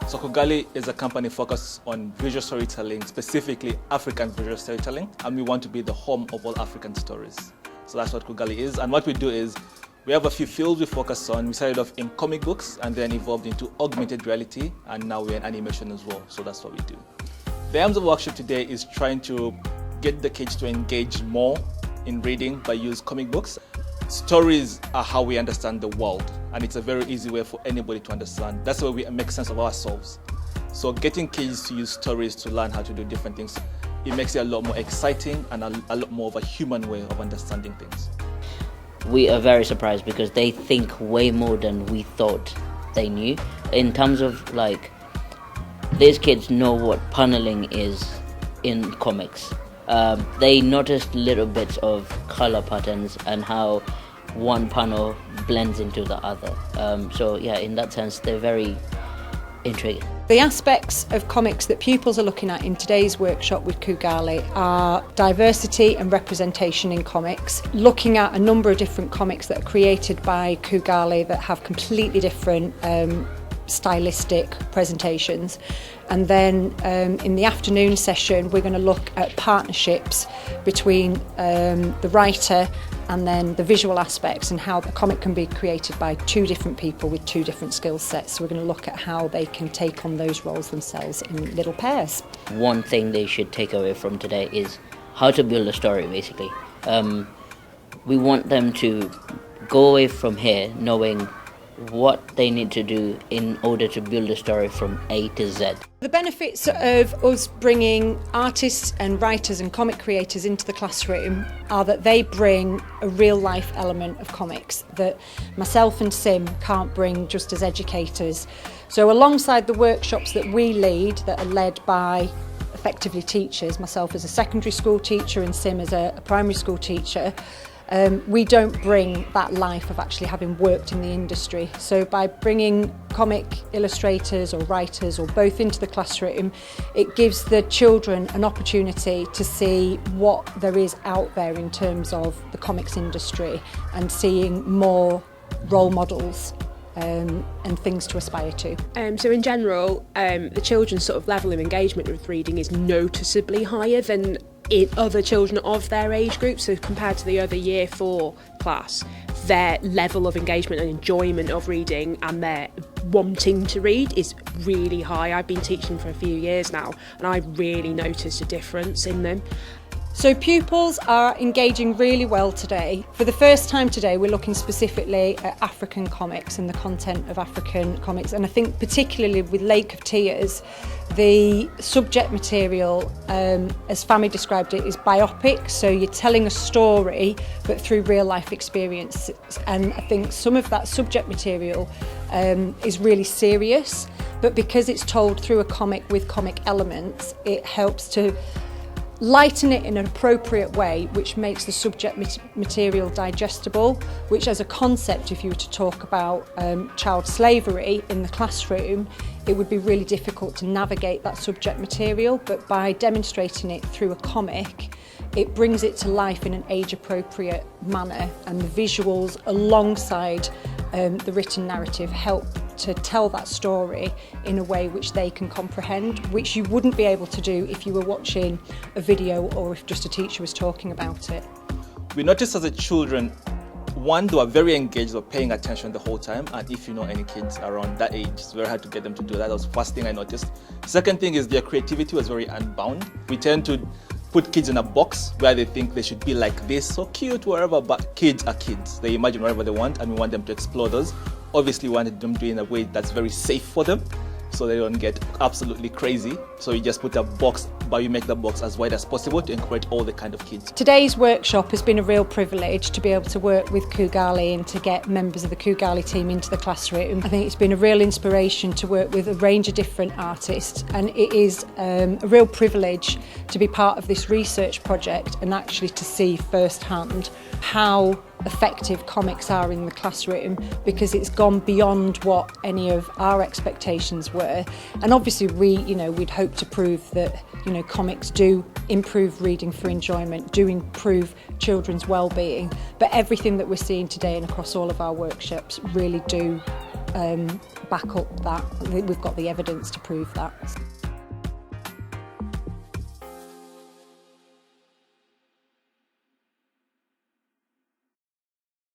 So Kugali is a company focused on visual storytelling, specifically African visual storytelling, and we want to be the home of all African stories. So that's what Kugali is, and what we do is we have a few fields we focus on. We started off in comic books and then evolved into augmented reality, and now we're in animation as well, so that's what we do. The aim of the workshop today is trying to get the kids to engage more in reading by using comic books. Stories are how we understand the world, and it's a very easy way for anybody to understand. That's the way we make sense of ourselves. So getting kids to use stories to learn how to do different things, it makes it a lot more exciting and a lot more of a human way of understanding things. We are very surprised because they think way more than we thought they knew. In terms of these kids know what paneling is in comics. They noticed little bits of color patterns and how one panel blends into the other. So yeah, in that sense, they're very intriguing. The aspects of comics that pupils are looking at in today's workshop with Kugali are diversity and representation in comics, looking at a number of different comics that are created by Kugali that have completely different stylistic presentations. And then in the afternoon session we're going to look at partnerships between the writer and then the visual aspects and how the comic can be created by two different people with two different skill sets. So we're going to look at how they can take on those roles themselves in little pairs. One thing they should take away from today is how to build a story, basically. We want them to go away from here knowing what they need to do in order to build a story from A to Z. The benefits of us bringing artists and writers and comic creators into the classroom are that they bring a real life element of comics that myself and Sim can't bring just as educators. So alongside the workshops that we lead that are led by effectively teachers, myself as a secondary school teacher and Sim as a primary school teacher, we don't bring that life of actually having worked in the industry. So by bringing comic illustrators or writers or both into the classroom, it gives the children an opportunity to see what there is out there in terms of the comics industry and seeing more role models and things to aspire to. So in general, the children's sort of level of engagement with reading is noticeably higher than in other children of their age group. So compared to the other year 4 class, their level of engagement and enjoyment of reading and their wanting to read is really high. I've been teaching for a few years now and I really noticed a difference in them. So pupils are engaging really well today. For the first time today, we're looking specifically at African comics and the content of African comics. And I think particularly with Lake of Tears, the subject material, as Fami described it, is biopic. So you're telling a story, but through real life experiences. And I think some of that subject material is really serious, but because it's told through a comic with comic elements, it helps to lighten it in an appropriate way, which makes the subject material digestible, which as a concept, if you were to talk about child slavery in the classroom, it would be really difficult to navigate that subject material, but by demonstrating it through a comic, it brings it to life in an age-appropriate manner, and the visuals alongside the written narrative help to tell that story in a way which they can comprehend, which you wouldn't be able to do if you were watching a video or if just a teacher was talking about it. We noticed as the children, one, they are very engaged, they're paying attention the whole time, and if you know any kids around that age, it's very hard to get them to do that. That was the first thing I noticed. Second thing is their creativity was very unbound. We tend to put kids in a box where they think they should be like this, so cute, whatever, but kids are kids. They imagine whatever they want, and we want them to explore those. Obviously, we wanted them to do it in a way that's very safe for them, so they don't get absolutely crazy. So you just put a box, but you make the box as wide as possible to encourage all the kind of kids. Today's workshop has been a real privilege to be able to work with Kugali and to get members of the Kugali team into the classroom. I think it's been a real inspiration to work with a range of different artists, and it is a real privilege to be part of this research project and actually to see firsthand how effective comics are in the classroom, because it's gone beyond what any of our expectations were. And obviously we'd hope to prove that comics do improve reading for enjoyment, do improve children's well-being, but everything that we're seeing today and across all of our workshops really do back up that. We've got the evidence to prove that.